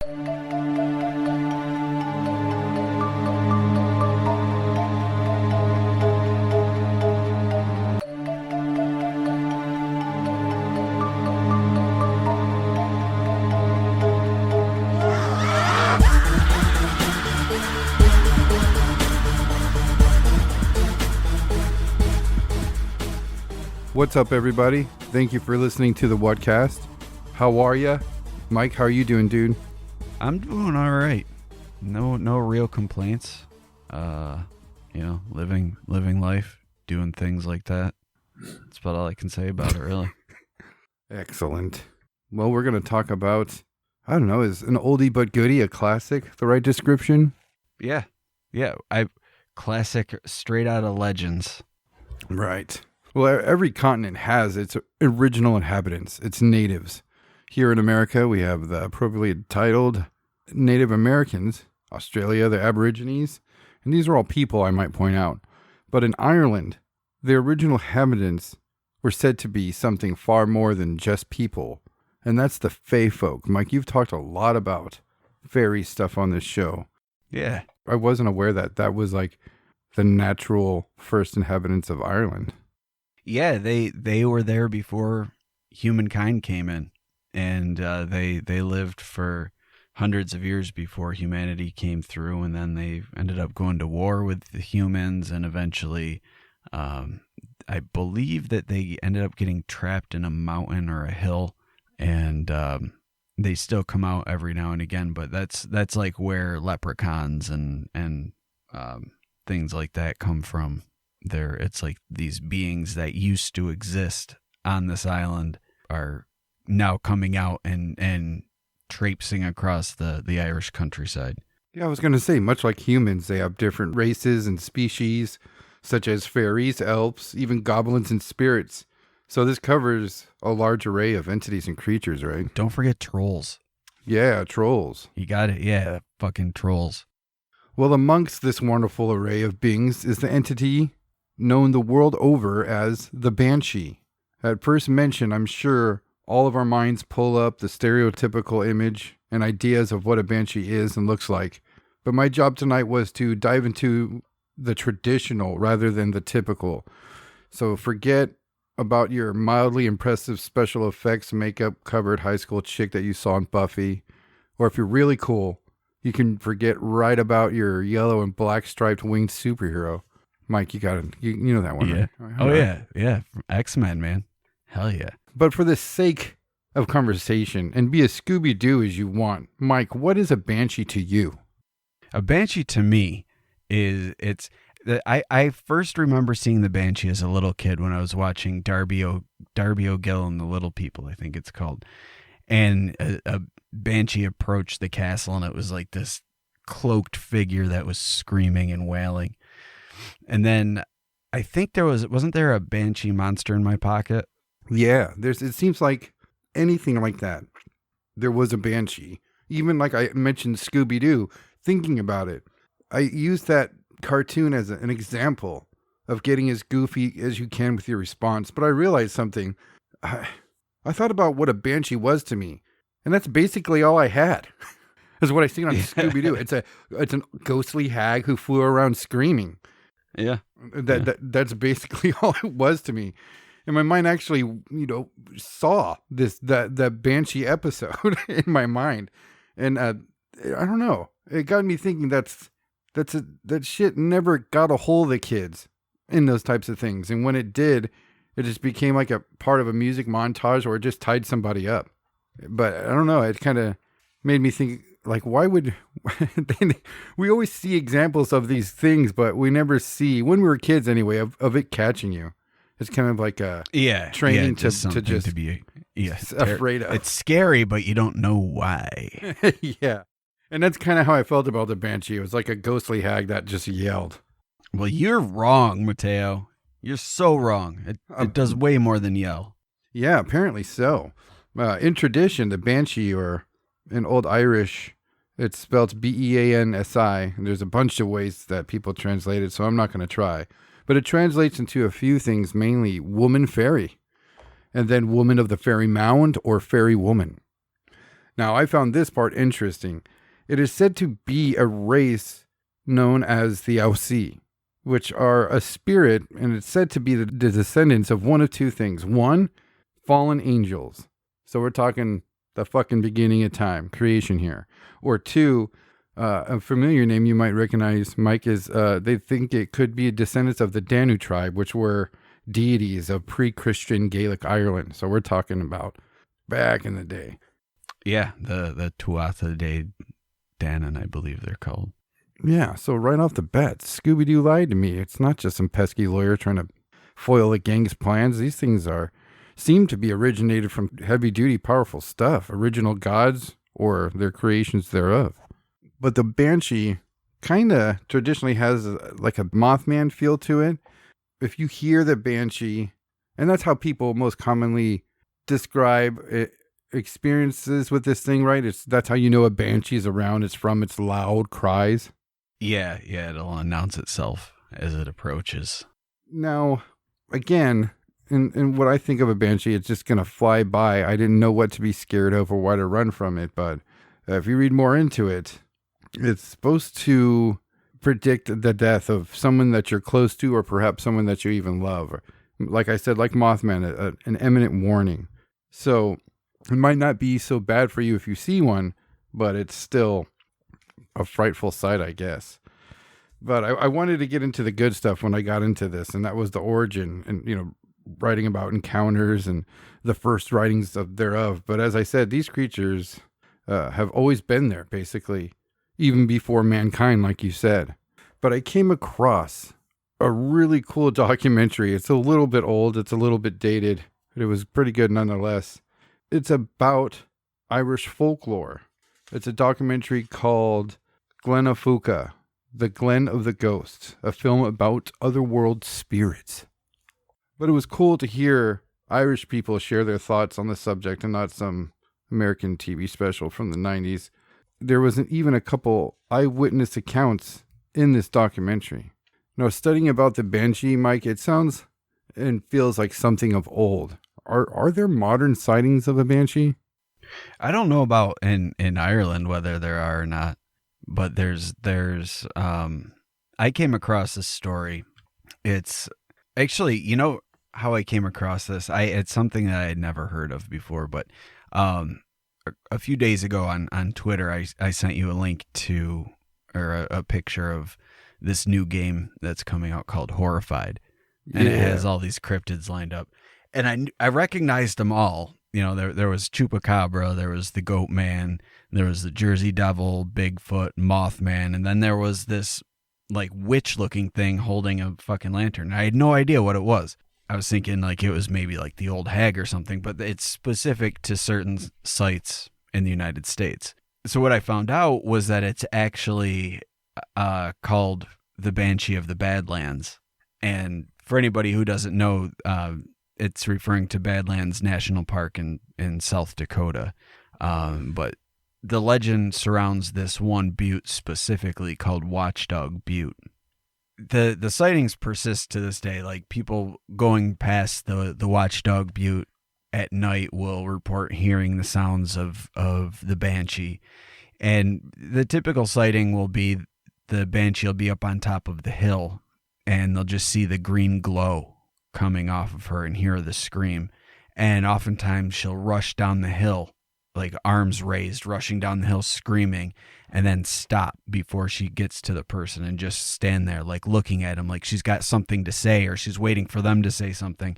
What's up, everybody? Thank you for listening to the Whatcast. How are ya? Mike, how are you doing, dude? I'm doing all right. No real complaints. Living life, doing things like that. That's about all I can say about it, really. Excellent. Well, we're going to talk about, I don't know, is an oldie but goodie a classic the right description? Yeah. Classic, straight out of Legends. Right. Well, every continent has its original inhabitants, its natives. Here in America, we have the appropriately titled Native Americans, Australia, the Aborigines, and these are all people, I might point out. But in Ireland, the original inhabitants were said to be something far more than just people, and that's the Fae folk. Mike, you've talked a lot about fairy stuff on this show. Yeah. I wasn't aware that was like the natural first inhabitants of Ireland. Yeah, they were there before humankind came in, and they lived for hundreds of years before humanity came through, and then they ended up going to war with the humans, and eventually, I believe that they ended up getting trapped in a mountain or a hill, and they still come out every now and again. But that's like where leprechauns and things like that come from. It's like these beings that used to exist on this island are now coming out and traipsing across the Irish countryside. Yeah, I was going to say, much like humans, they have different races and species, such as fairies, elves, even goblins and spirits. So this covers a large array of entities and creatures, right? Don't forget trolls. Yeah, trolls. You got it. Yeah, fucking trolls. Well, amongst this wonderful array of beings is the entity known the world over as the Banshee. At first mention, I'm sure all of our minds pull up the stereotypical image and ideas of what a Banshee is and looks like. But my job tonight was to dive into the traditional rather than the typical. So forget about your mildly impressive special effects makeup covered high school chick that you saw in Buffy. Or if you're really cool, you can forget right about your yellow and black striped winged superhero. Mike, you got it. You know that one, Yeah. right? Oh, yeah. X-Men, man. Hell yeah. But for the sake of conversation, and be as Scooby-Doo as you want, Mike, what is a Banshee to you? A Banshee to me I first remember seeing the Banshee as a little kid when I was watching Darby O'Gill and the Little People, I think it's called. And a Banshee approached the castle, and it was like this cloaked figure that was screaming and wailing. And then I think wasn't there a Banshee monster in my pocket? Yeah, it seems like anything like that. There was a Banshee. Even like I mentioned Scooby-Doo, thinking about it, I used that cartoon as an example of getting as goofy as you can with your response. But I realized something. I thought about what a Banshee was to me, and that's basically all I had. Is what I seen on Scooby-Doo. It's a ghostly hag who flew around screaming. Yeah. That's basically all it was to me. And my mind actually, saw that Banshee episode in my mind. And I don't know. It got me thinking that shit never got a hold of the kids in those types of things. And when it did, it just became like a part of a music montage or it just tied somebody up. But I don't know. It kind of made me think, like, why would we always see examples of these things, but we never see, when we were kids anyway, of it catching you. It's kind of like a training to just be afraid of. It's scary, but you don't know why. Yeah. And that's kind of how I felt about the Banshee. It was like a ghostly hag that just yelled. Well, you're wrong, Mateo. You're so wrong. It does way more than yell. Yeah, apparently so. In tradition, the Banshee, or in Old Irish, it's spelled B-E-A-N-S-I. And there's a bunch of ways that people translate it, so I'm not going to try. But it translates into a few things, mainly woman fairy, and then woman of the fairy mound or fairy woman. Now, I found this part interesting. It is said to be a race known as the Aussie, which are a spirit, and it's said to be the descendants of one of two things. One, fallen angels. So we're talking the fucking beginning of time, creation here. Or two, a familiar name you might recognize, Mike, is they think it could be descendants of the Danu tribe, which were deities of pre-Christian Gaelic Ireland. So we're talking about back in the day. Yeah, the Tuatha De Danann, I believe they're called. Yeah, so right off the bat, Scooby-Doo lied to me. It's not just some pesky lawyer trying to foil the gang's plans. These things seem to be originated from heavy-duty, powerful stuff, original gods or their creations thereof. But the Banshee kind of traditionally has like a Mothman feel to it. If you hear the Banshee, and that's how people most commonly describe it, experiences with this thing, right? That's how you know a Banshee's around. It's from its loud cries. Yeah, it'll announce itself as it approaches. Now, again, in what I think of a Banshee, it's just going to fly by. I didn't know what to be scared of or why to run from it, but if you read more into it, it's supposed to predict the death of someone that you're close to or perhaps someone that you even love. Like I said, like Mothman, an imminent warning. So it might not be so bad for you if you see one, but it's still a frightful sight, I guess. But I wanted to get into the good stuff when I got into this, and that was the origin and, writing about encounters and the first writings thereof. But as I said, these creatures have always been there, basically, even before mankind, like you said. But I came across a really cool documentary. It's a little bit old. It's a little bit dated, but it was pretty good nonetheless. It's about Irish folklore. It's a documentary called Glenafuca, The Glen of the Ghosts, a film about otherworld spirits. But it was cool to hear Irish people share their thoughts on the subject and not some American TV special from the 90s. There was even a couple eyewitness accounts in this documentary. Now, studying about the Banshee, Mike, it sounds and feels like something of old. Are there modern sightings of a Banshee? I don't know about in Ireland whether there are or not, but there's I came across this story. It's actually, how I came across this? It's something that I had never heard of before, but a few days ago on Twitter, I sent you a link to, or a picture of this new game that's coming out called Horrified. And It has all these cryptids lined up. And I recognized them all. There was Chupacabra, there was the Goat Man, there was the Jersey Devil, Bigfoot, Mothman, and then there was this like witch-looking thing holding a fucking lantern. I had no idea what it was. I was thinking like it was maybe like the old hag or something, but it's specific to certain sites in the United States. So what I found out was that it's actually called the Banshee of the Badlands. And for anybody who doesn't know, it's referring to Badlands National Park in South Dakota. But the legend surrounds this one butte specifically called Watchdog Butte. The sightings persist to this day. Like people going past the Watchdog Butte at night will report hearing the sounds of the Banshee. And the typical sighting will be the Banshee will be up on top of the hill and they'll just see the green glow coming off of her and hear the scream. And oftentimes she'll rush down the hill, like arms raised, rushing down the hill screaming, and then stop before she gets to the person and just stand there like looking at him like she's got something to say or she's waiting for them to say something.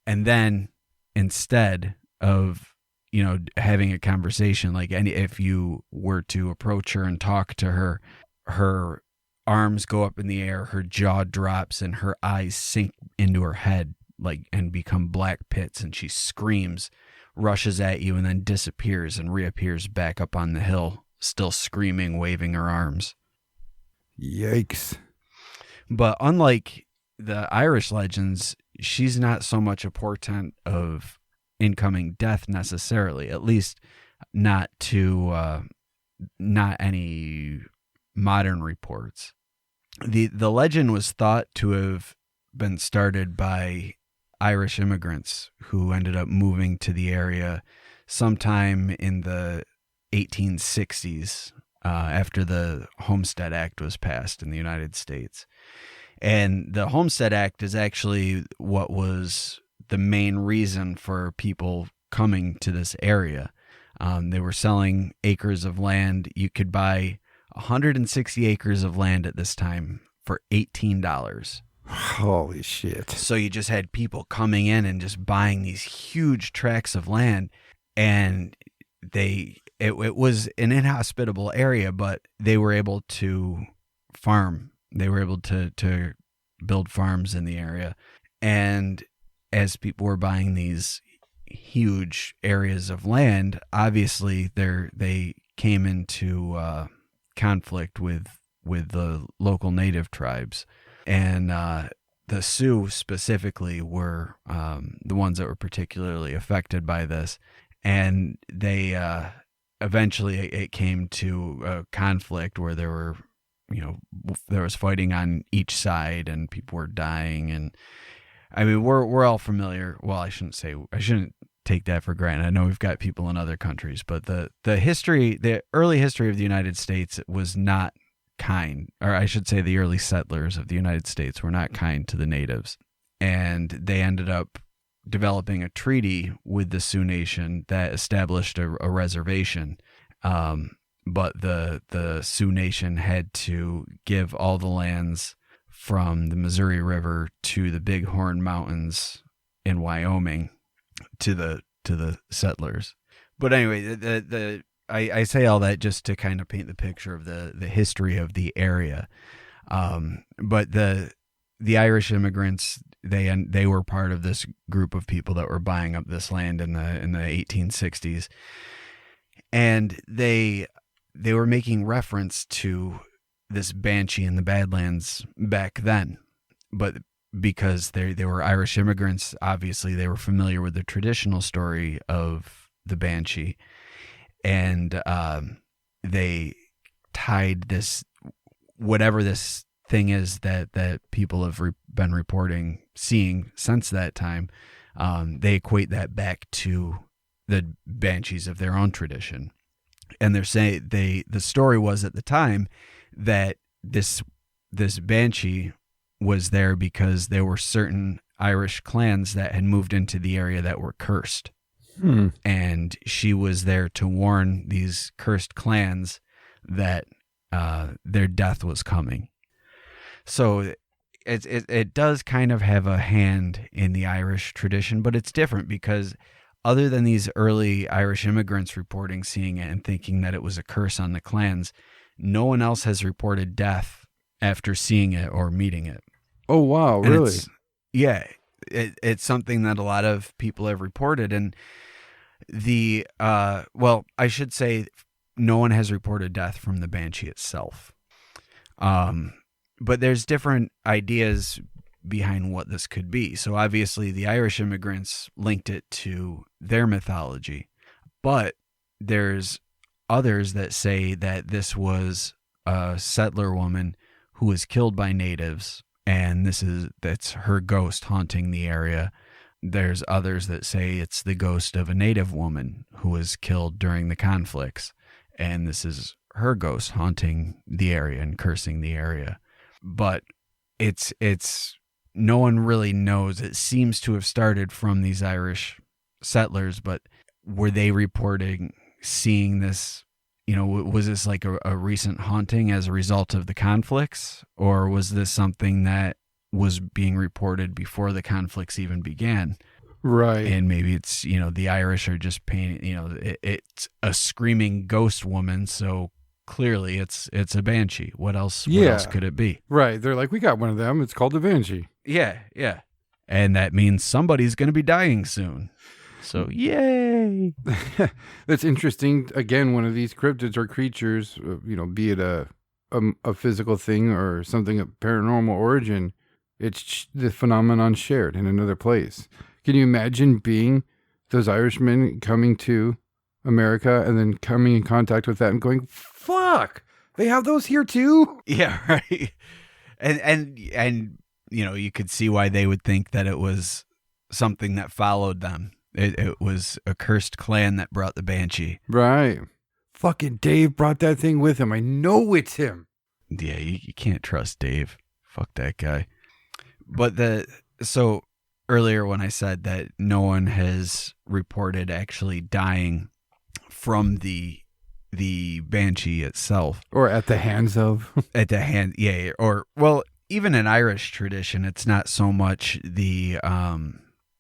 And then instead of, having a conversation, like if you were to approach her and talk to her, her arms go up in the air, her jaw drops, and her eyes sink into her head and become black pits, and she screams, rushes at you, and then disappears and reappears back up on the hill, still screaming, waving her arms. Yikes. But unlike the Irish legends, she's not so much a portent of incoming death necessarily, at least not to not any modern reports. The legend was thought to have been started by Irish immigrants who ended up moving to the area sometime in the 1860s, after the Homestead Act was passed in the United States. And the Homestead Act is actually what was the main reason for people coming to this area. They were selling acres of land. You could buy 160 acres of land at this time for $18. Holy shit. So you just had people coming in and just buying these huge tracts of land, and it was an inhospitable area, but they were able to farm. They were able to build farms in the area. And as people were buying these huge areas of land, obviously they came into conflict with the local native tribes. And the Sioux specifically were the ones that were particularly affected by this. And they eventually it came to a conflict where there was fighting on each side and people were dying. And I mean, we're all familiar. Well, I shouldn't take that for granted. I know we've got people in other countries, but the early history of the United States was not kind, or I should say the early settlers of the United States were not kind to the natives. And they ended up developing a treaty with the Sioux Nation that established a reservation. But the Sioux Nation had to give all the lands from the Missouri River to the Bighorn Mountains in Wyoming to the settlers. But anyway, I say all that just to kind of paint the picture of the history of the area. But the Irish immigrants, they were part of this group of people that were buying up this land in the 1860s, and they were making reference to this banshee in the Badlands back then. But because they were Irish immigrants, obviously they were familiar with the traditional story of the banshee. And they tied this, whatever this thing is that people have been reporting seeing since that time, they equate that back to the banshees of their own tradition. And they're saying the story was at the time that this banshee was there because there were certain Irish clans that had moved into the area that were cursed. And she was there to warn these cursed clans that their death was coming. So it does kind of have a hand in the Irish tradition, but it's different because other than these early Irish immigrants reporting seeing it and thinking that it was a curse on the clans, no one else has reported death after seeing it or meeting it. Oh, wow. And really? It's something that a lot of people have reported. And I should say no one has reported death from the banshee itself. But there's different ideas behind what this could be. So obviously the Irish immigrants linked it to their mythology, but there's others that say that this was a settler woman who was killed by natives, and that's her ghost haunting the area. There's others that say it's the ghost of a native woman who was killed during the conflicts, and this is her ghost haunting the area and cursing the area. But it's no one really knows. It seems to have started from these Irish settlers, but were they reporting seeing this? Was this like a recent haunting as a result of the conflicts, or was this something that was being reported before the conflicts even began? Right. And maybe it's, the Irish are just painting, it's a screaming ghost woman, so clearly it's a banshee. What else could it be? Right. They're like, we got one of them. It's called a banshee. Yeah. And that means somebody's going to be dying soon. So, yay. That's interesting. Again, one of these cryptids or creatures, be it a physical thing or something of paranormal origin, it's the phenomenon shared in another place. Can you imagine being those Irishmen coming to America and then coming in contact with that and going, fuck, they have those here too? Yeah, right. And you could see why they would think that it was something that followed them. It was a cursed clan that brought the banshee. Right. Fucking Dave brought that thing with him. I know it's him. Yeah, you can't trust Dave. Fuck that guy. But so earlier when I said that no one has reported actually dying from the banshee itself, or at the hands of, or well, even in Irish tradition, it's not so much the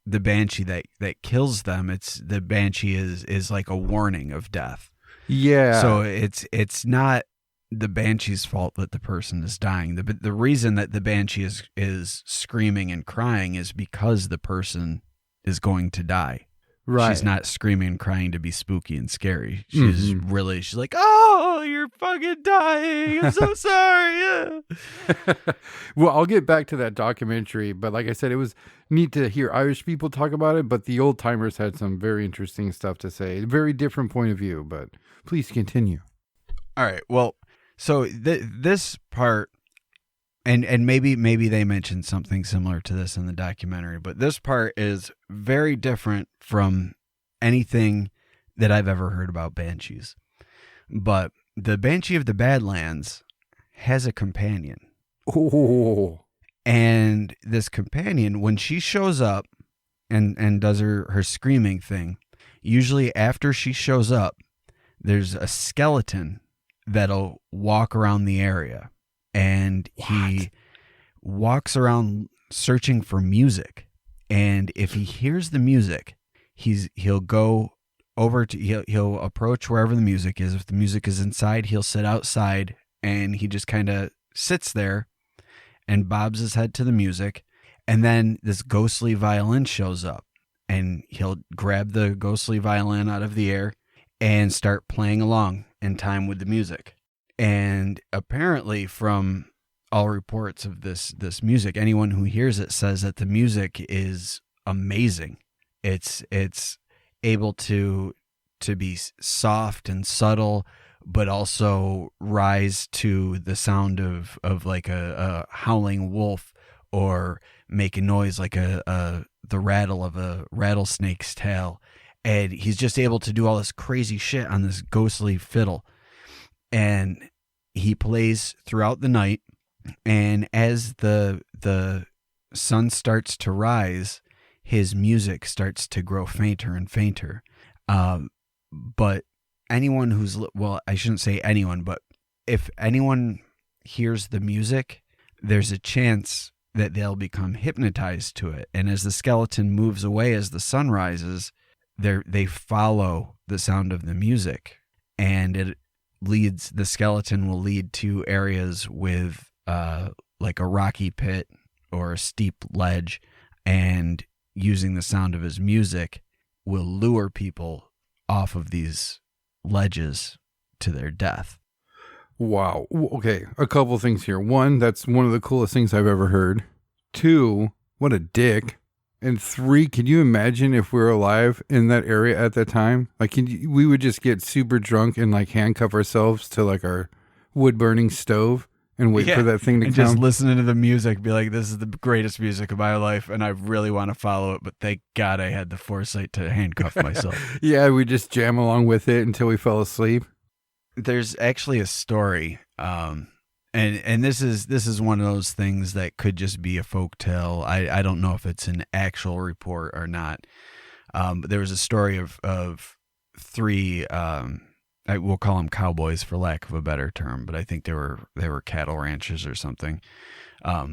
banshee that kills them. It's the banshee is like a warning of death. Yeah. So it's not the banshee's fault that the person is dying. The reason that the banshee is screaming and crying is because the person is going to die. Right. She's not screaming and crying to be spooky and scary. She's like, oh, you're fucking dying. I'm so sorry. Well, I'll get back to that documentary, but like I said, it was neat to hear Irish people talk about it, but the old timers had some very interesting stuff to say. A very different point of view, but please continue. All right. Well, so this part, and maybe they mentioned something similar to this in the documentary, but this part is very different from anything that I've ever heard about banshees. But the Banshee of the Badlands has a companion. Oh. And this companion, when she shows up and does her screaming thing, usually after she shows up, there's a skeleton that'll walk around the area. And he walks around searching for music. And if he hears the music, he'll go over to he'll approach wherever the music is. If the music is inside, he'll sit outside, and he just kind of sits there and bobs his head to the music. And then this ghostly violin shows up, and he'll grab the ghostly violin out of the air and start playing along in time with the music. And apparently, from all reports of this music, anyone who hears it says that the music is amazing. It's able to be soft and subtle, but also rise to the sound of like a howling wolf, or make a noise like the rattle of a rattlesnake's tail. And he's just able to do all this crazy shit on this ghostly fiddle. And he plays throughout the night. And as the sun starts to rise, his music starts to grow fainter and fainter. But anyone I shouldn't say anyone, but if anyone hears the music, there's a chance that they'll become hypnotized to it. And as the skeleton moves away as the sun rises, they follow the sound of the music, and the skeleton will lead to areas with like a rocky pit or a steep ledge, and using the sound of his music will lure people off of these ledges to their death. Wow. Okay, a couple things here. One, that's one of the coolest things I've ever heard. Two, what a dick. And three, can you imagine if we were alive in that area at that time? Like, we would just get super drunk and like handcuff ourselves to like our wood burning stove and wait for that thing to come. Just listening to the music, be like, this is the greatest music of my life, and I really want to follow it, but thank God I had the foresight to handcuff myself. Yeah, we just jam along with it until we fell asleep. There's actually a story, and this is one of those things that could just be a folktale. I don't know if it's an actual report or not. But there was a story of three. I will call them cowboys for lack of a better term, but I think they were cattle ranchers or something.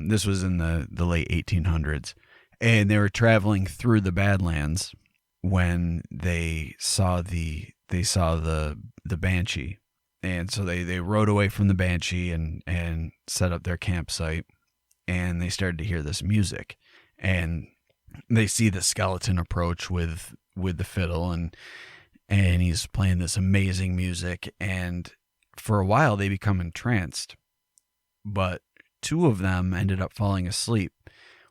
This was in the late 1800s, and they were traveling through the Badlands when they saw the banshee. And so they rode away from the banshee and set up their campsite, and they started to hear this music, and they see the skeleton approach with the fiddle, and he's playing this amazing music, and for a while they become entranced, but two of them ended up falling asleep.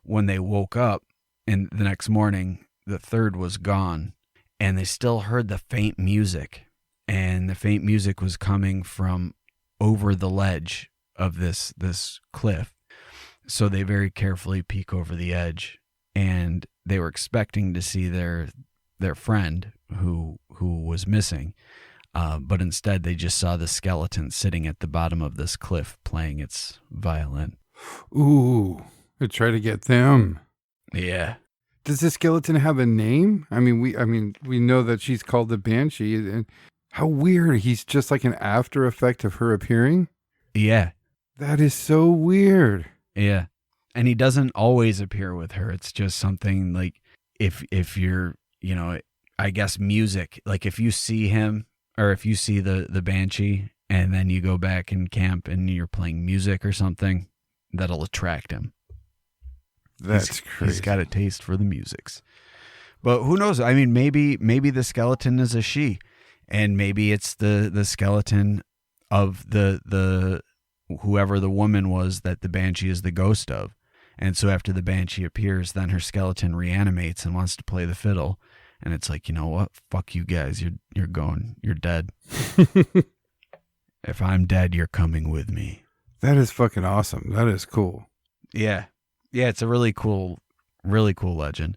When they woke up and the next morning, the third was gone, and they still heard the faint music. And the faint music was coming from over the ledge of this cliff. So they very carefully peek over the edge, and they were expecting to see their friend who was missing. But instead, they just saw the skeleton sitting at the bottom of this cliff playing its violin. Ooh, I try to get them. Yeah. Does the skeleton have a name? I mean, we know that she's called the Banshee. And how weird! He's just like an after effect of her appearing. Yeah. That is so weird. Yeah. And he doesn't always appear with her. It's just something like if you're, I guess music, like if you see him or if you see the Banshee and then you go back in camp and you're playing music or something, that'll attract him. That's crazy. He's got a taste for the musics. But who knows? I mean, maybe the skeleton is a she, and maybe it's the skeleton of the whoever the woman was that the Banshee is the ghost of. And so after the Banshee appears, then her skeleton reanimates and wants to play the fiddle. And it's like, you know what? Fuck you guys. You're going. You're dead. If I'm dead, you're coming with me. That is fucking awesome. That is cool. Yeah. Yeah, it's a really cool legend.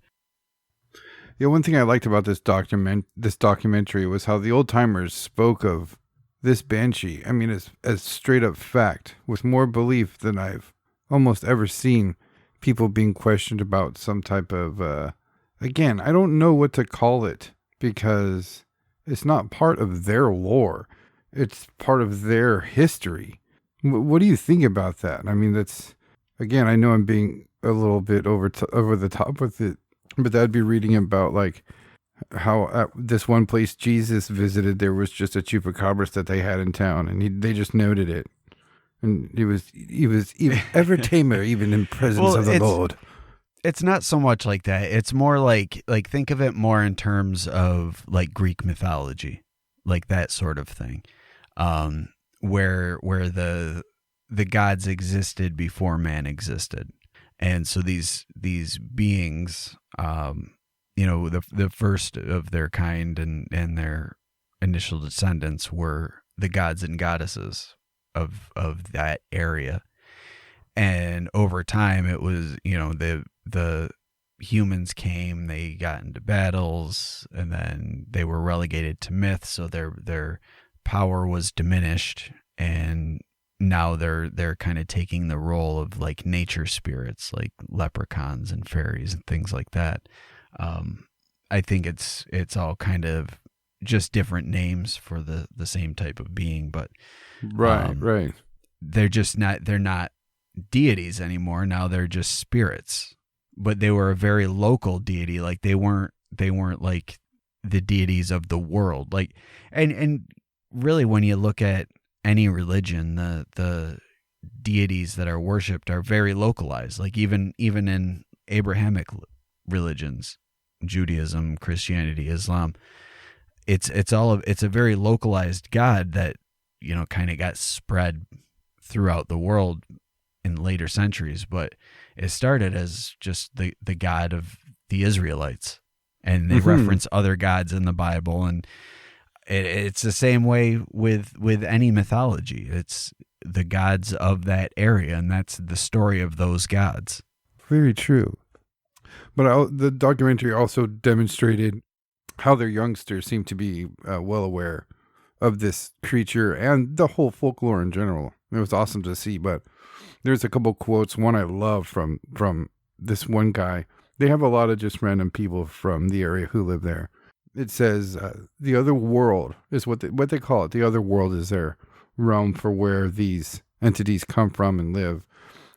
Yeah, one thing I liked about this documentary was how the old timers spoke of this Banshee. I mean, as straight up fact, with more belief than I've almost ever seen people being questioned about some type of, again, I don't know what to call it because it's not part of their lore. It's part of their history. What do you think about that? I mean, that's, again, I know I'm being a little bit over the top with it, but that'd be reading about like how at this one place Jesus visited, there was just a chupacabras that they had in town, and they just noted it, and he was even ever tamer, even in presence of the Lord. It's not so much like that. It's more like think of it more in terms of like Greek mythology, like that sort of thing, where the gods existed before man existed. And so these beings, the first of their kind and their initial descendants were the gods and goddesses of that area. And over time, it was, the humans came, they got into battles, and then they were relegated to myth. So their power was diminished, and now they're kind of taking the role of like nature spirits, like leprechauns and fairies and things like that. I think it's all kind of just different names for the same type of being, but right. They're not deities anymore. Now they're just spirits, but they were a very local deity. Like they weren't like the deities of the world. Like, and really when you look at any religion, the deities that are worshipped are very localized. Like even in Abrahamic religions, Judaism, Christianity, Islam, it's a very localized God that, kind of got spread throughout the world in later centuries. But it started as just the God of the Israelites, and they reference other gods in the Bible, and it's the same way with any mythology. It's the gods of that area, and that's the story of those gods. Very true. But the documentary also demonstrated how their youngsters seem to be well aware of this creature and the whole folklore in general. It was awesome to see, but there's a couple quotes. One I love from this one guy. They have a lot of just random people from the area who live there. It says the other world is what they call it. The other world is their realm for where these entities come from and live,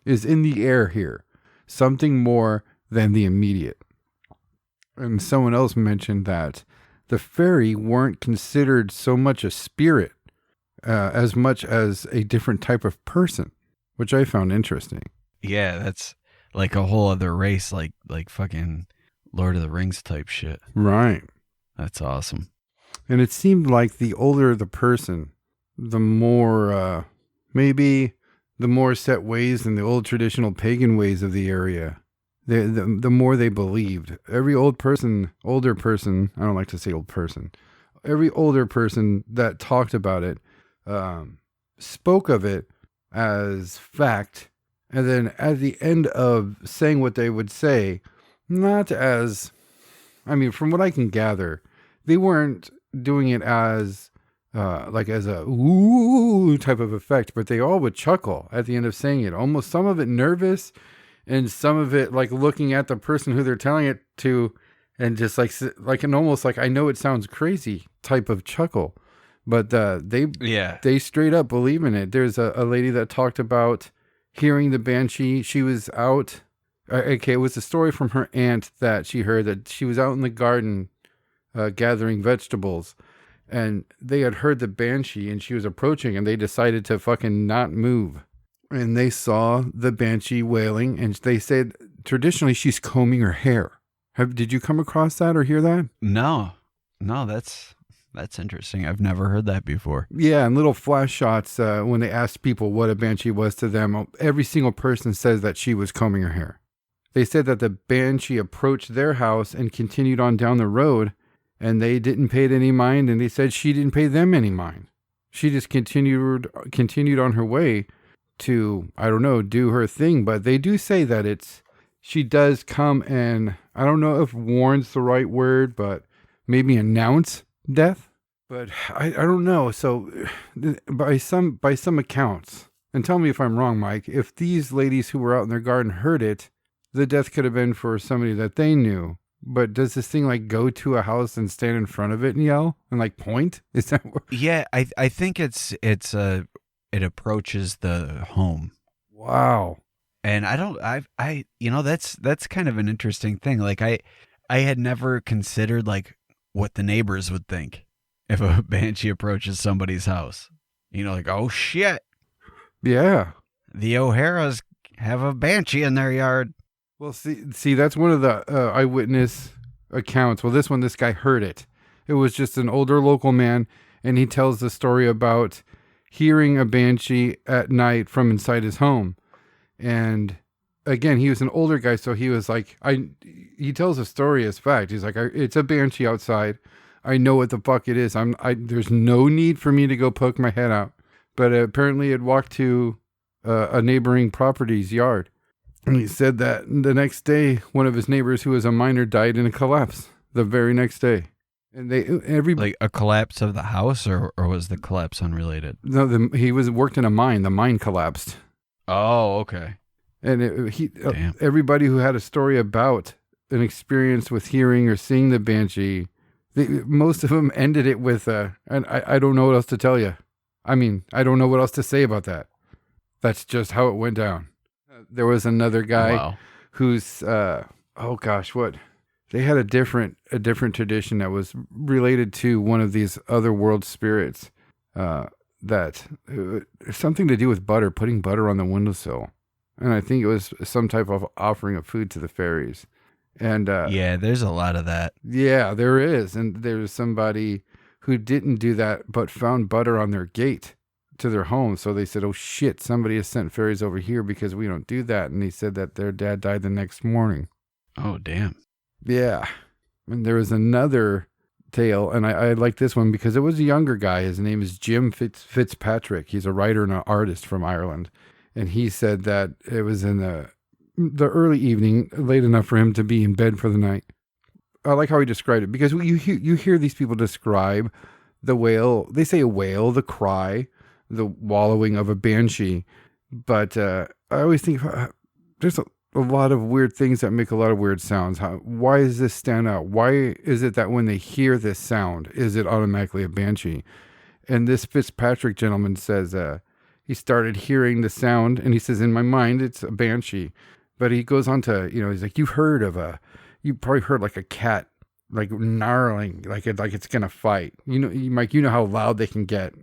is in the air here, something more than the immediate. And someone else mentioned that the fairy weren't considered so much a spirit as much as a different type of person, which I found interesting. Yeah, that's like a whole other race, like fucking Lord of the Rings type shit. Right. That's awesome. And it seemed like the older the person, the more, maybe the more set ways in the old traditional pagan ways of the area, the more they believed. Every older person, I don't like to say old person, every older person that talked about it, spoke of it as fact. And then at the end of saying what they would say, not as, I mean, from what I can gather, they weren't doing it as like as a ooh type of effect, but they all would chuckle at the end of saying it. Almost some of it nervous, and some of it like looking at the person who they're telling it to, and just like an almost like I know it sounds crazy type of chuckle, but they straight up believe in it. There's a lady that talked about hearing the banshee. She was out. Okay, it was a story from her aunt that she heard that she was out in the garden gathering vegetables, and they had heard the banshee and she was approaching, and they decided to fucking not move. And they saw the banshee wailing, and they said traditionally she's combing her hair. Did you come across that or hear that? No, that's interesting. I've never heard that before. Yeah, and little flash shots when they asked people what a banshee was to them, every single person says that she was combing her hair. They said that the banshee approached their house and continued on down the road, and they didn't pay it any mind, and they said she didn't pay them any mind. She just continued on her way to, I don't know, do her thing. But they do say that she does come and, I don't know if warn's the right word, but maybe announce death. But I don't know. So by some accounts, and tell me if I'm wrong, Mike, if these ladies who were out in their garden heard it, the death could have been for somebody that they knew. But does this thing like go to a house and stand in front of it and yell and like point? Is that what? Yeah, I think it approaches the home. Wow. And that's kind of an interesting thing. Like I had never considered like what the neighbors would think if a banshee approaches somebody's house. Like, oh shit. Yeah. The O'Haras have a banshee in their yard. Well, see, that's one of the eyewitness accounts. Well, this guy heard it. It was just an older local man, and he tells the story about hearing a banshee at night from inside his home. And again, he was an older guy, so he was like, he tells a story as fact. He's like, it's a banshee outside. I know what the fuck it is. There's no need for me to go poke my head out. But apparently it walked to a neighboring property's yard. And he said that the next day, one of his neighbors who was a miner died in a collapse the very next day. And like a collapse of the house, or was the collapse unrelated? No, he worked in a mine. The mine collapsed. Oh, okay. And everybody who had a story about an experience with hearing or seeing the banshee, most of them ended it with, and I don't know what else to tell you. I mean, I don't know what else to say about that. That's just how it went down. There was another guy who's, what? They had a different tradition that was related to one of these other world spirits, that something to do with butter, putting butter on the windowsill. And I think it was some type of offering of food to the fairies. And yeah, there's a lot of that. Yeah, there is. And there's somebody who didn't do that, but found butter on their gate to their home. So they said, oh shit, somebody has sent fairies over here because we don't do that. And he said that their dad died the next morning. Oh, damn. Yeah. And there was another tale, and I like this one because it was a younger guy. His name is Jim Fitzpatrick. He's a writer and an artist from Ireland. And he said that it was in the early evening, late enough for him to be in bed for the night. I like how he described it, because you hear these people describe the wail. They say a wail, the cry, the wallowing of a banshee. But I always think there's a lot of weird things that make a lot of weird sounds. Why does this stand out? Why is it that when they hear this sound, is it automatically a banshee? And this Fitzpatrick gentleman says he started hearing the sound, and he says, in my mind, it's a banshee. But he goes on to, he's like, you probably heard like a cat, like gnarling, like it's going to fight. Mike, you know how loud they can get.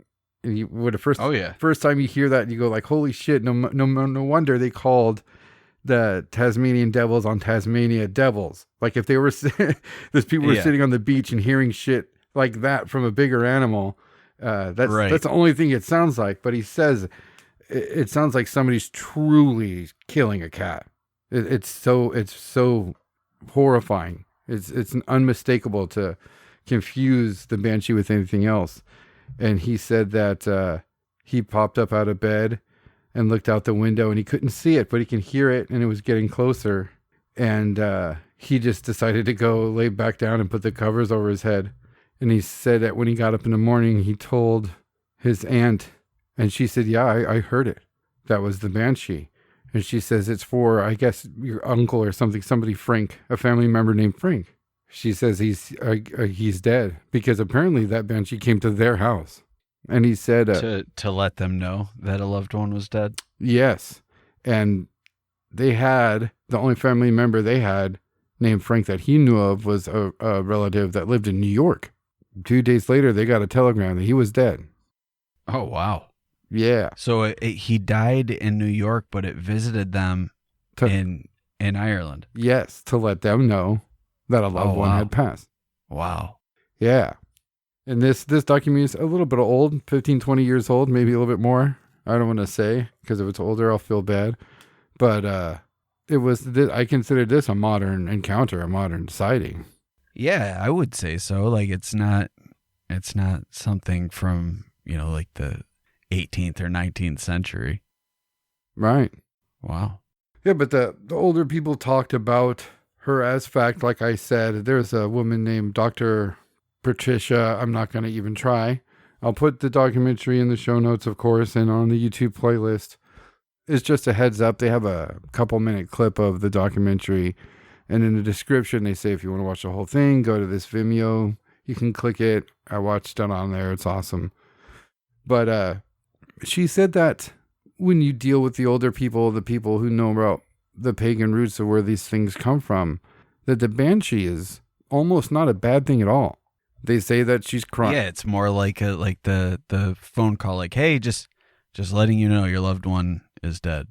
And first time you hear that, you go like, holy shit, no wonder they called the Tasmanian devils on Tasmania devils. Like if they were, those people were sitting on the beach and hearing shit like that from a bigger animal, that's the only thing it sounds like. But he says it sounds like somebody's truly killing a cat. It's so horrifying. It's unmistakable to confuse the banshee with anything else. And he said that he popped up out of bed and looked out the window, and he couldn't see it, but he can hear it, and it was getting closer. And he just decided to go lay back down and put the covers over his head. And he said that when he got up in the morning, he told his aunt, and she said, yeah, I heard it. That was the banshee. And she says, it's for, I guess, your uncle or something, somebody, Frank, a family member named Frank. She says he's dead because apparently that banshee came to their house. And he said... to let them know that a loved one was dead? Yes. And they had, the only family member they had named Frank that he knew of was a relative that lived in New York. 2 days later, they got a telegram that he was dead. Oh, wow. Yeah. So he died in New York, but it visited them in Ireland. Yes, to let them know that a loved one had passed. Wow. Yeah. And this documentary is a little bit old, 15, 20 years old, maybe a little bit more. I don't want to say, because if it's older, I'll feel bad. But I consider this a modern encounter, a modern sighting. Yeah, I would say so. Like it's not something from, like the 18th or 19th century. Right. Wow. Yeah, but the older people talked about her as fact. Like I said, there's a woman named Dr. Patricia. I'm not going to even try. I'll put the documentary in the show notes, of course, and on the YouTube playlist. It's just a heads up. They have a couple-minute clip of the documentary. And in the description, they say if you want to watch the whole thing, go to this Vimeo. You can click it. I watched it on there. It's awesome. But she said that when you deal with the older people, the people who know about the pagan roots of where these things come from, that the banshee is almost not a bad thing at all. They say that she's crying. Yeah, it's more like the phone call, like, hey, just letting you know your loved one is dead.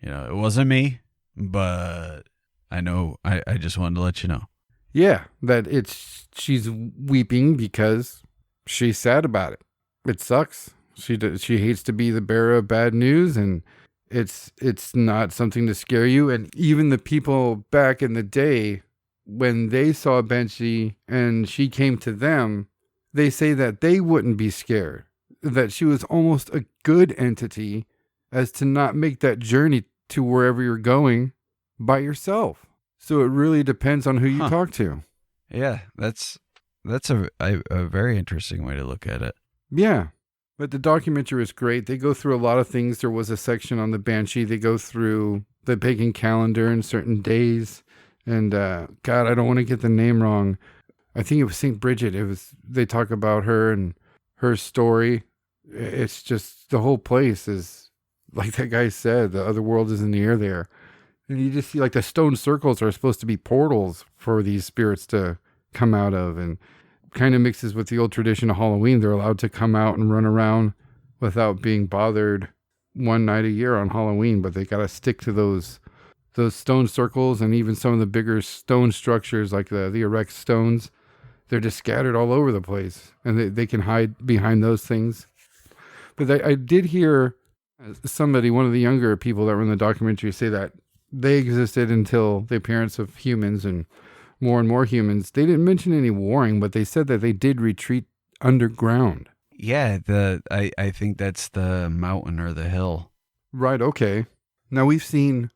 It wasn't me, but I know I just wanted to let you know. Yeah, that she's weeping because she's sad about it. It sucks. She hates to be the bearer of bad news, and it's not something to scare you. And even the people back in the day, when they saw Banshee and she came to them, they say that they wouldn't be scared, that she was almost a good entity, as to not make that journey to wherever you're going by yourself. So it really depends on who you talk to. Yeah, that's a very interesting way to look at it. Yeah. But the documentary is great. They go through a lot of things. There was a section on the Banshee. They go through the pagan calendar and certain days. And God, I don't want to get the name wrong. I think it was St. Bridget. They talk about her and her story. It's just, the whole place is, like that guy said, the other world is in the air there. And you just see like the stone circles are supposed to be portals for these spirits to come out of, and kind of mixes with the old tradition of Halloween. They're allowed to come out and run around without being bothered one night a year on Halloween, but they got to stick to those stone circles, and even some of the bigger stone structures like the erect stones. They're just scattered all over the place, and they can hide behind those things. But I did hear somebody, one of the younger people that were in the documentary, say that they existed until the appearance of humans and more humans. They didn't mention any warring, but they said that they did retreat underground. Yeah, I think that's the mountain or the hill. Right, okay. Now we've seen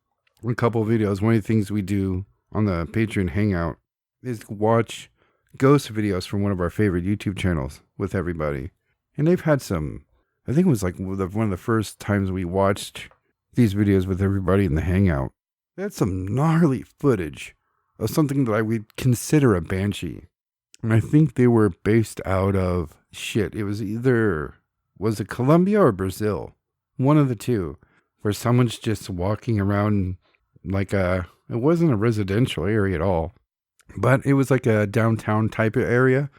a couple of videos. One of the things we do on the Patreon Hangout is watch ghost videos from one of our favorite YouTube channels with everybody. And they've had some, I think it was like one of the first times we watched these videos with everybody in the Hangout. They had some gnarly footage of something that I would consider a banshee. And I think they were based out of, it was was it Colombia or Brazil? One of the two, where someone's just walking around like it wasn't a residential area at all, but it was like a downtown type of area,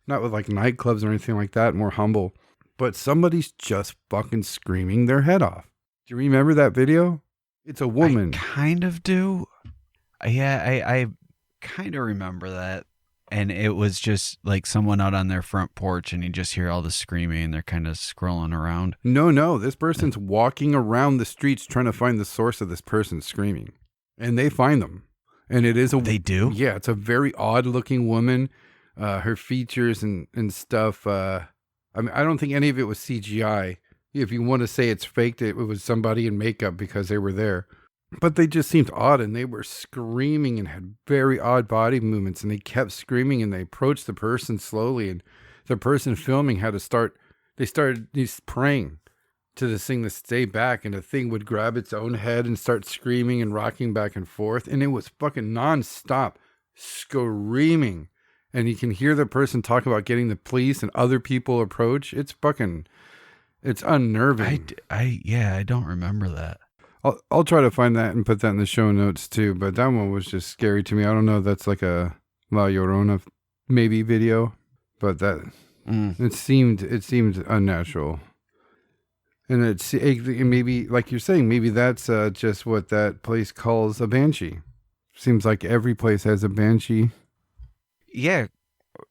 not with like nightclubs or anything like that, more humble. But somebody's just fucking screaming their head off. Do you remember that video? It's a woman. I kind of do. Yeah, I kind of remember that. And it was just like someone out on their front porch, and you just hear all the screaming, and they're kind of scrolling around. No. This person's walking around the streets trying to find the source of this person screaming. And they find them. And it is They do? Yeah, it's a very odd looking woman. Her features and stuff. I don't think any of it was CGI. If you want to say it's faked, it was somebody in makeup because they were there. But they just seemed odd, and they were screaming and had very odd body movements, and they kept screaming, and they approached the person slowly, and the person filming had to start, they started praying to this thing to stay back, and the thing would grab its own head and start screaming and rocking back and forth, and it was fucking nonstop screaming, and you can hear the person talk about getting the police and other people approach. It's unnerving. I don't remember that. I'll try to find that and put that in the show notes too, but that one was just scary to me. I don't know if that's like a La Llorona maybe video, but that it seemed unnatural. And it's maybe, like you're saying, maybe that's just what that place calls a banshee. Seems like every place has a banshee. Yeah,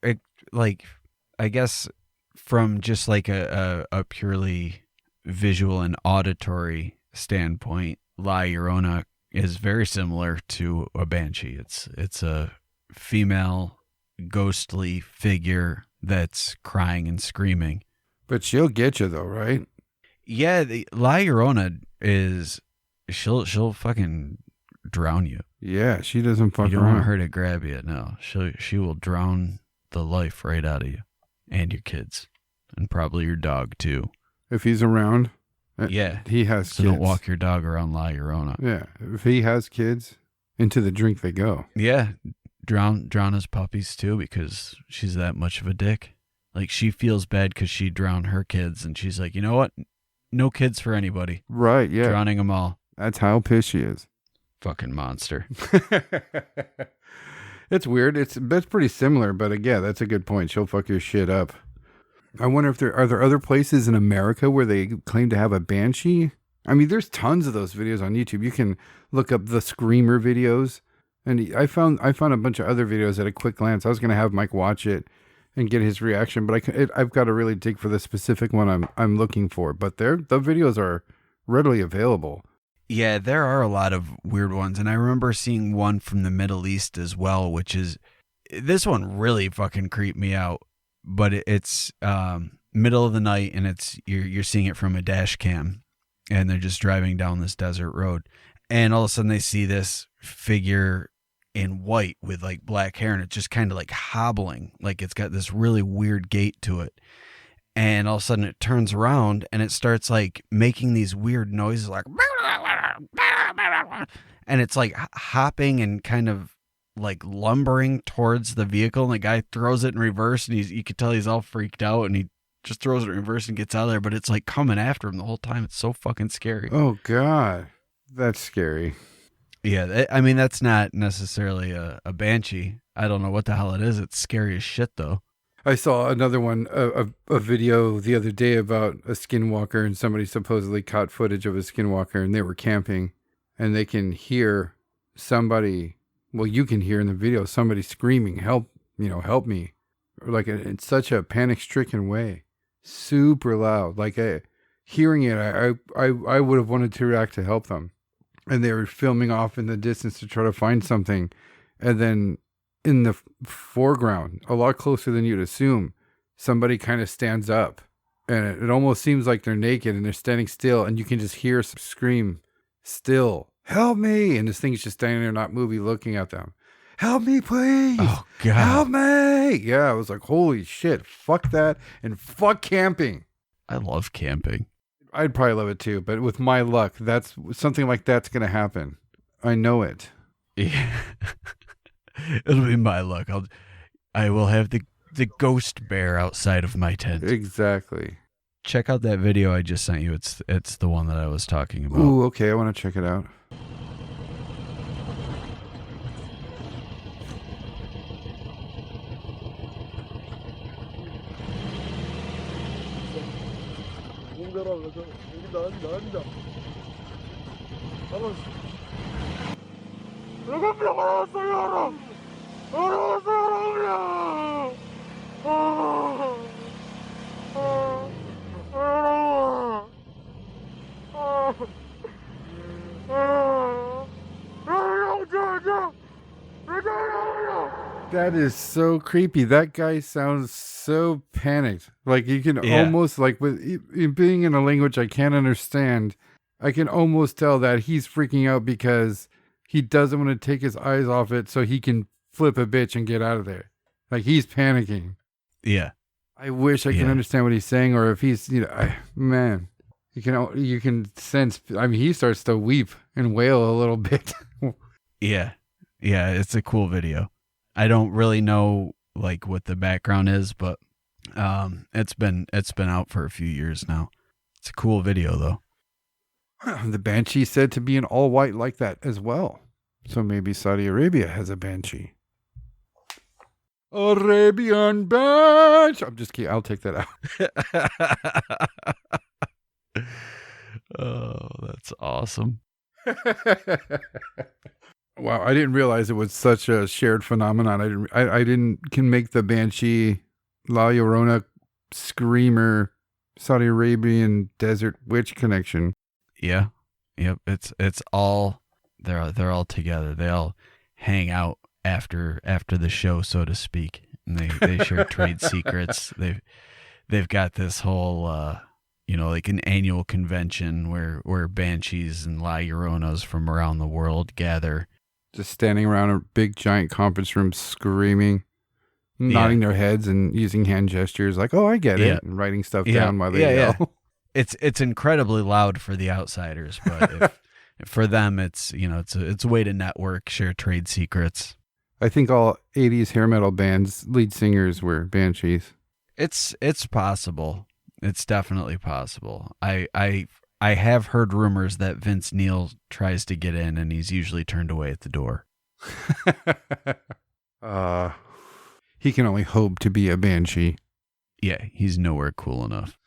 I guess from just like a purely visual and auditory standpoint, La Llorona is very similar to a banshee. It's a female ghostly figure that's crying and screaming. But she'll get you though, right? Yeah, La Llorona she'll fucking drown you. Yeah, she doesn't fuck around. You don't want her to grab you. No, she will drown the life right out of you and your kids and probably your dog too. If he's around. Yeah. He has so kids. Don't walk your dog around La Llorona. Yeah. If he has kids, into the drink they go. Yeah. Drown his puppies too because she's that much of a dick. Like she feels bad because she drowned her kids and she's like, you know what? No kids for anybody. Right, yeah. Drowning them all. That's how pissed she is. Fucking monster. It's weird. That's pretty similar, but again, that's a good point. She'll fuck your shit up. I wonder if are there other places in America where they claim to have a banshee? I mean, there's tons of those videos on YouTube. You can look up the Screamer videos, and I found a bunch of other videos at a quick glance. I was gonna have Mike watch it and get his reaction, but I've got to really dig for the specific one I'm looking for. But the videos are readily available. Yeah, there are a lot of weird ones, and I remember seeing one from the Middle East as well, which is this one really fucking creeped me out. But it's middle of the night, and it's you're seeing it from a dash cam, and they're just driving down this desert road, and all of a sudden they see this figure in white with like black hair, and it's just kind of like hobbling, like it's got this really weird gait to it, and all of a sudden it turns around and it starts like making these weird noises, like, and it's like hopping and kind of like lumbering towards the vehicle, and the guy throws it in reverse, and you could tell he's all freaked out, and he just throws it in reverse and gets out of there, but it's like coming after him the whole time. It's so fucking scary. Oh God, that's scary. Yeah, I mean, that's not necessarily a banshee. I don't know what the hell it is. It's scary as shit though. I saw another one, a video the other day about a skinwalker, and somebody supposedly caught footage of a skinwalker, and they were camping, and they can hear somebody. Well, you can hear in the video somebody screaming, "Help! Help me!" Like in such a panic-stricken way, super loud. Like hearing it, I would have wanted to react to help them, and they were filming off in the distance to try to find something, and then in the foreground, a lot closer than you'd assume, somebody kind of stands up, and it almost seems like they're naked and they're standing still, and you can just hear some scream, "Still, help me!" And this thing's just standing there, not moving, looking at them. "Help me, please! Oh God, help me!" Yeah, I was like, holy shit, fuck that, and fuck camping. I love camping. I'd probably love it too, but with my luck, that's something like that's gonna happen. I know it. Yeah. It'll be my luck. I will have the ghost bear outside of my tent. Exactly. Check out that video I just sent you. It's the one that I was talking about. Ooh, okay. I want to check it out. That is so creepy. That guy sounds so panicked. Like you can almost, like, with being in a language I can't understand, I can almost tell that he's freaking out because he doesn't want to take his eyes off it so he can flip a bitch and get out of there. Like, he's panicking. Yeah. I wish I can understand what he's saying, or if he's, man, you can sense, I mean, he starts to weep and wail a little bit. Yeah. Yeah, it's a cool video. I don't really know like what the background is, but it's been out for a few years now. It's a cool video though. The Banshee said to be an all white like that as well. So maybe Saudi Arabia has a Banshee. Arabian Banshee. I'm just kidding. I'll take that out. Oh, that's awesome. Wow, I didn't realize it was such a shared phenomenon. I can make the Banshee, La Llorona, Screamer, Saudi Arabian desert witch connection. Yeah. Yep. It's all they're all together. They all hang out after the show, so to speak. And they share trade secrets. They've got this whole like an annual convention where Banshees and La Lloronas from around the world gather. Just standing around a big giant conference room screaming, nodding their heads and using hand gestures like, oh, I get it, and writing stuff down while they yell. Yeah. It's incredibly loud for the outsiders, but for them, it's a way to network, share trade secrets. I think all 80s hair metal bands lead singers were Banshees. It's possible. It's definitely possible. I have heard rumors that Vince Neil tries to get in, and he's usually turned away at the door. He can only hope to be a Banshee. Yeah, he's nowhere cool enough.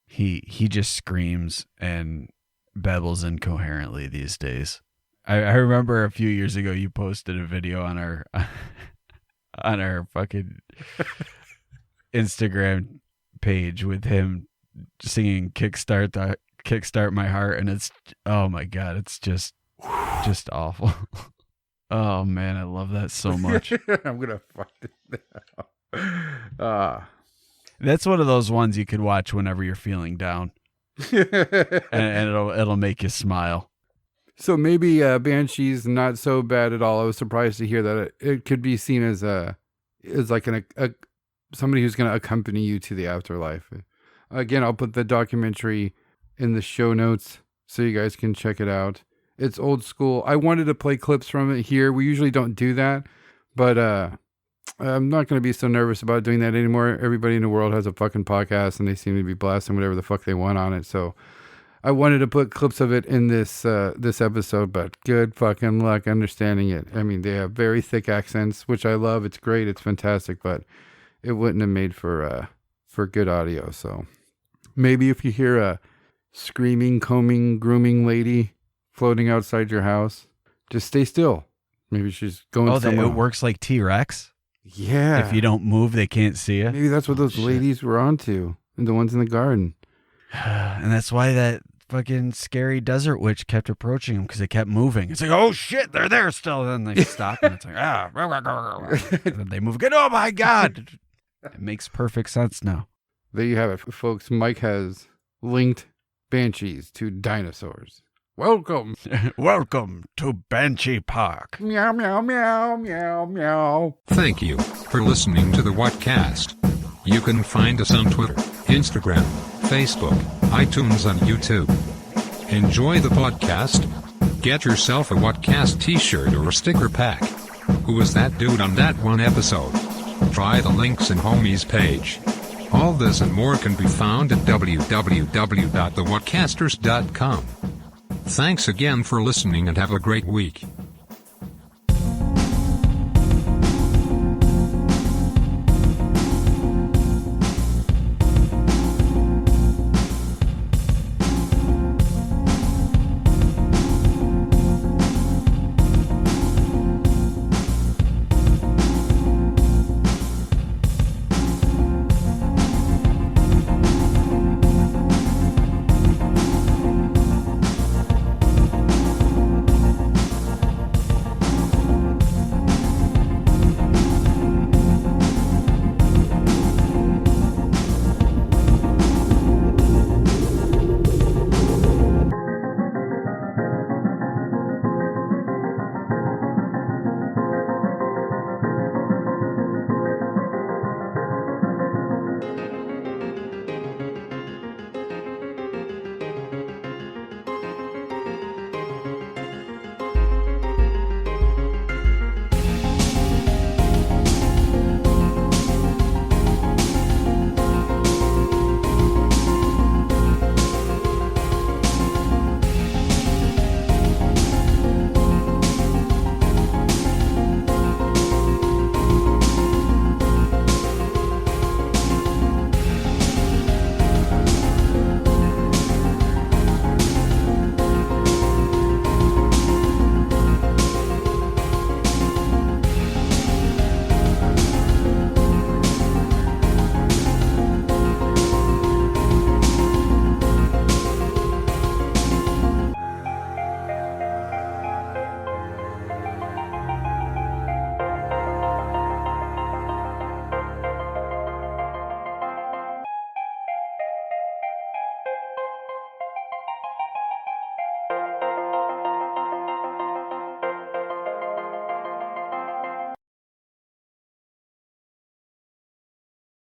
He just screams and babbles incoherently these days. I remember a few years ago you posted a video on our fucking Instagram page with him singing Kickstart My Heart, and it's, oh my God, it's just awful. Oh man, I love that so much. I'm gonna find it now. That's one of those ones you could watch whenever you're feeling down, and it'll make you smile. So maybe Banshee's not so bad at all. I was surprised to hear that it could be seen as like somebody who's going to accompany you to the afterlife. Again, I'll put the documentary in the show notes so you guys can check it out. It's old school. I wanted to play clips from it here. We usually don't do that, but I'm not going to be so nervous about doing that anymore. Everybody in the world has a fucking podcast, and they seem to be blasting whatever the fuck they want on it. So I wanted to put clips of it in this episode, but good fucking luck understanding it. I mean, they have very thick accents, which I love. It's great. It's fantastic, but it wouldn't have made for good audio. So maybe if you hear a screaming, combing, grooming lady floating outside your house, just stay still. Maybe she's going somewhere. It works like T-Rex? Yeah. If you don't move, they can't see you. Maybe that's what those ladies were onto, and the ones in the garden. And that's why that fucking scary desert witch kept approaching him, because they kept moving. It's like, oh shit, they're there still. And then they stop, and it's like, and then they move again. Oh my God. It makes perfect sense now. There you have it, folks. Mike has linked Banshees to dinosaurs. Welcome. Welcome to Banshee Park. Meow, meow, meow, meow, meow. Thank you for listening to the Whatcast. You can find us on Twitter, Instagram, Facebook, iTunes, and YouTube. Enjoy the podcast. Get yourself a Whatcast t-shirt or a sticker pack. Who was that dude on that one episode? Try the links in Homie's page. All this and more can be found at www.thewhatcasters.com. Thanks again for listening and have a great week.